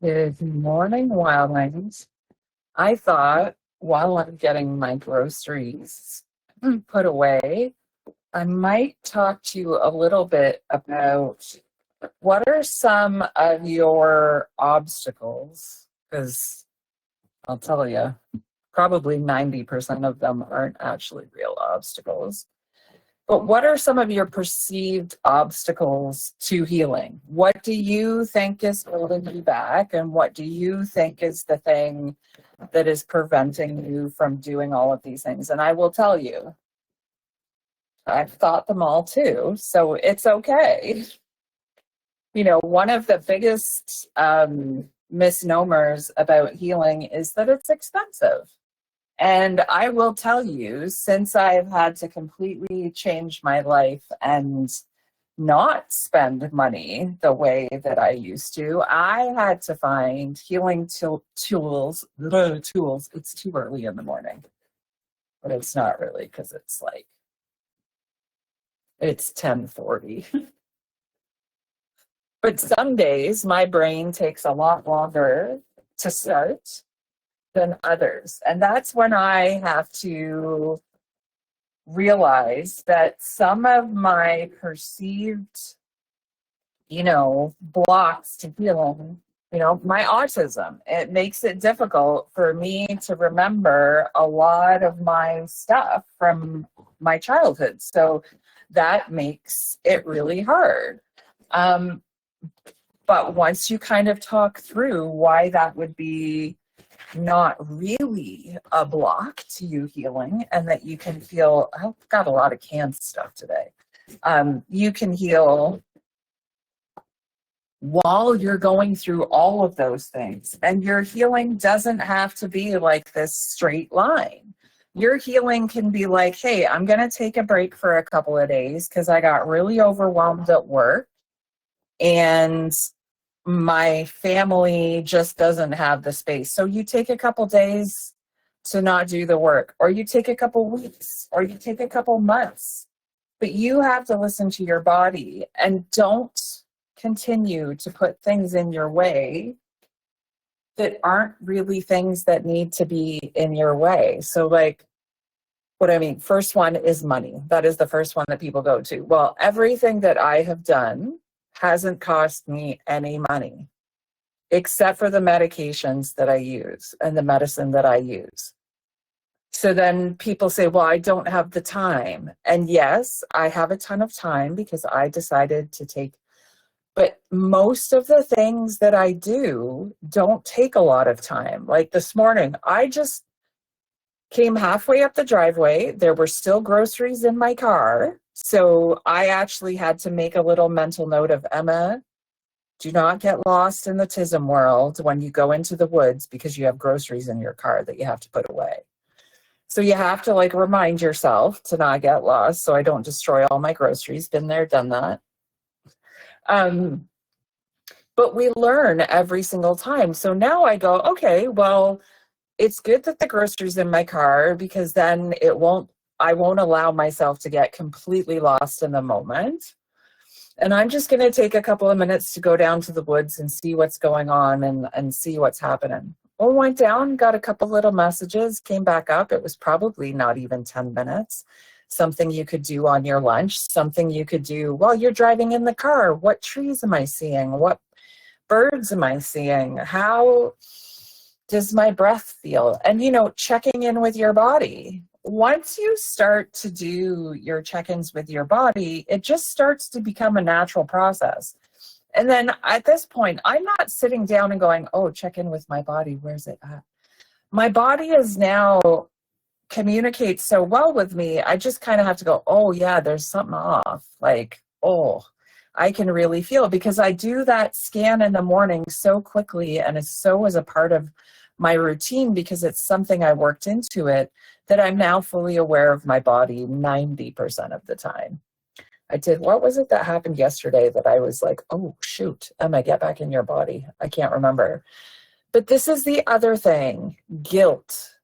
Good morning, wildlings. I thought while I'm getting my groceries put away, I might talk to you a little bit about what are some of your obstacles? Because I'll tell you, probably 90% of them aren't actually real obstacles. But what are some of your perceived obstacles to healing? What do you think is holding you back? And what do you think is the thing that is preventing you from doing all of these things? And I will tell you, I've thought them all too, so it's okay. You know, one of the biggest misnomers about healing is that it's expensive. And I will tell you, since I've had to completely change my life and not spend money the way that I used to, I had to find healing tools. It's too early in the morning, but it's not really because it's 10:40. But some days my brain takes a lot longer to start than others. And that's when I have to realize that some of my perceived, blocks to healing, my autism, it makes it difficult for me to remember a lot of my stuff from my childhood. So that makes it really hard. But once you kind of talk through why that would be not really a block to you healing, and that you can feel, I've got a lot of canned stuff today. You can heal while you're going through all of those things. And your healing doesn't have to be like this straight line. Your healing can be like, hey, I'm going to take a break for a couple of days because I got really overwhelmed at work. And my family just doesn't have the space. So you take a couple days to not do the work, or you take a couple weeks, or you take a couple months. But you have to listen to your body and don't continue to put things in your way that aren't really things that need to be in your way. So what I mean, first one is money. That is the first one that people go to. Well, everything that I have done hasn't cost me any money, except for the medications that I use and the medicine that I use. So then people say, well, I don't have the time. And yes, I have a ton of time because I decided to take, but most of the things that I do don't take a lot of time. Like this morning, I just came halfway up the driveway. There were still groceries in my car. So I actually had to make a little mental note of, Emma, do not get lost in the TISM world when you go into the woods because you have groceries in your car that you have to put away. So you have to remind yourself to not get lost so I don't destroy all my groceries. Been there, done that. But we learn every single time. So now I go, okay, well, it's good that the groceries in my car because then I won't allow myself to get completely lost in the moment. And I'm just going to take a couple of minutes to go down to the woods and see what's going on and see what's happening. Well, went down, got a couple little messages, came back up. It was probably not even 10 minutes. Something you could do on your lunch, something you could do while you're driving in the car. What trees am I seeing? What birds am I seeing? How does my breath feel? And, checking in with your body. Once you start to do your check-ins with your body, it just starts to become a natural process. And then at this point, I'm not sitting down and going, oh, check in with my body. Where's it at? My body is now communicates so well with me. I just kind of have to go, oh, yeah, there's something off. I can really feel because I do that scan in the morning so quickly and it's so as a part of my routine because it's something I worked into it that I'm now fully aware of my body 90% of the time. What was it that happened yesterday that I was like, oh, shoot, Emma, get back in your body. I can't remember. But this is the other thing, guilt.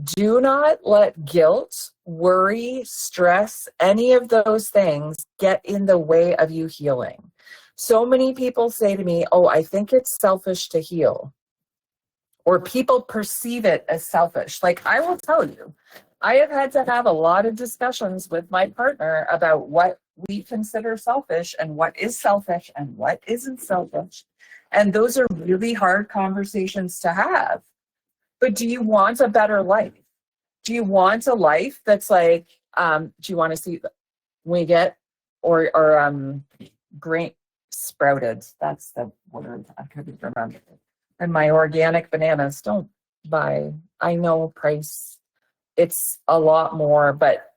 Do not let guilt, worry, stress, any of those things get in the way of you healing. So many people say to me, oh, I think it's selfish to heal. Or people perceive it as selfish. Like, I will tell you, I have had to have a lot of discussions with my partner about what we consider selfish and what is selfish and what isn't selfish. And those are really hard conversations to have. But do you want a better life? Do you want a life that's like, do you want to see we get or grain sprouted? That's the word I couldn't remember. And my organic bananas, don't buy. I know price, it's a lot more, but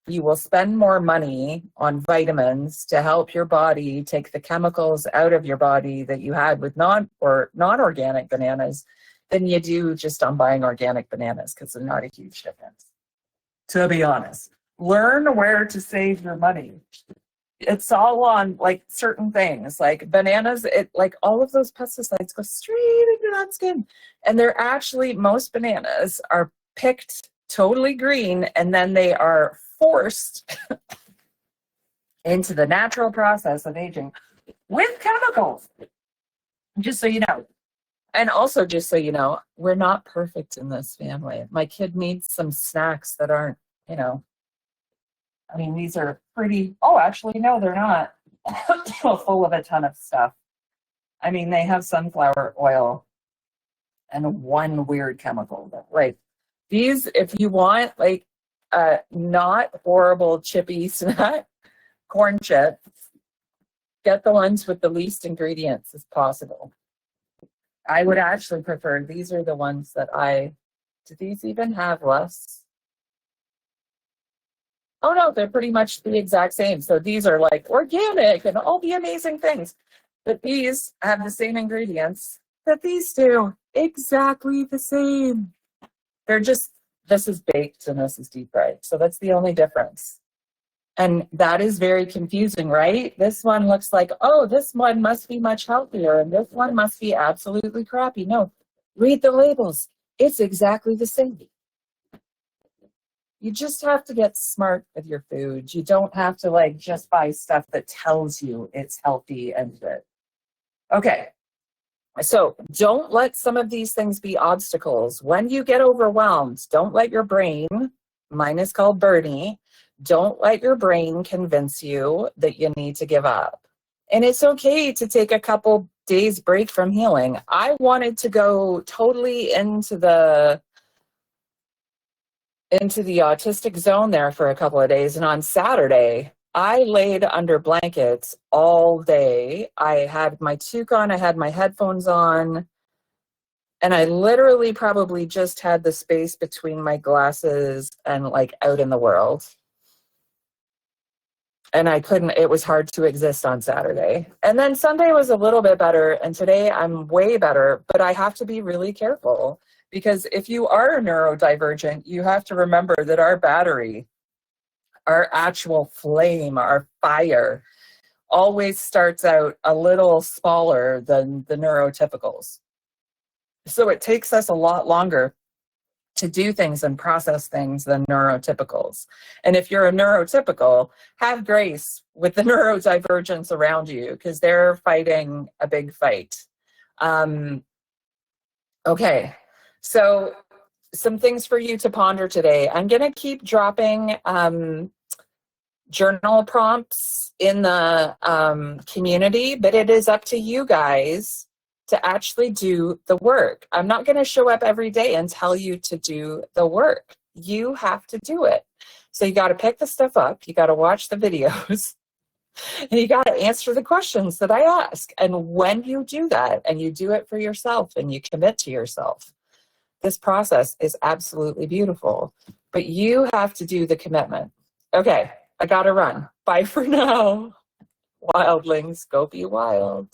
you will spend more money on vitamins to help your body take the chemicals out of your body that you had with non-organic bananas than you do just on buying organic bananas, because they're not a huge difference. To be honest, learn where to save your money. It's all on like certain things, like bananas, like all of those pesticides go straight into that skin. And they're actually, most bananas are picked totally green, and then they are forced into the natural process of aging with chemicals. Just so you know. And also, just so you know, we're not perfect in this family. My kid needs some snacks that aren't, I mean, these are pretty, oh, actually, no, they're not full of a ton of stuff. I mean, they have sunflower oil and one weird chemical. Like, these, if you want, like, not horrible chippy snack, corn chips, get the ones with the least ingredients as possible. I would actually prefer, these are the ones that do these even have less? Oh no, they're pretty much the exact same. So these are like organic and all the amazing things. But these have the same ingredients that these do. Exactly the same. They're just, this is baked and this is deep fried. So that's the only difference. And that is very confusing, right? This one looks like, oh, this one must be much healthier and this one must be absolutely crappy. No, read the labels. It's exactly the same. You just have to get smart with your food. You don't have to like just buy stuff that tells you it's healthy and good. Okay, so don't let some of these things be obstacles. When you get overwhelmed, don't let your brain, mine is called Bernie, don't let your brain convince you that you need to give up. And it's okay to take a couple days break from healing. I wanted to go totally into the autistic zone there for a couple of days. And on Saturday, I laid under blankets all day. I had my toque on, I had my headphones on, and I literally probably just had the space between my glasses and like out in the world. And I couldn't, it was hard to exist on Saturday. And then Sunday was a little bit better, and today I'm way better, but I have to be really careful. Because if you are neurodivergent, you have to remember that our battery, our actual flame, our fire, always starts out a little smaller than the neurotypicals. So it takes us a lot longer to do things and process things than neurotypicals. And if you're a neurotypical, have grace with the neurodivergents around you, because they're fighting a big fight. Okay. So some things for you to ponder today. I'm going to keep dropping journal prompts in the community, but it is up to you guys to actually do the work. I'm not going to show up every day and tell you to do the work. You have to do it. So you got to pick the stuff up. You got to watch the videos. And you got to answer the questions that I ask. And when you do that and you do it for yourself and you commit to yourself, this process is absolutely beautiful. But you have to do the commitment. Okay, I got to run. Bye for now. Wildlings, go be wild.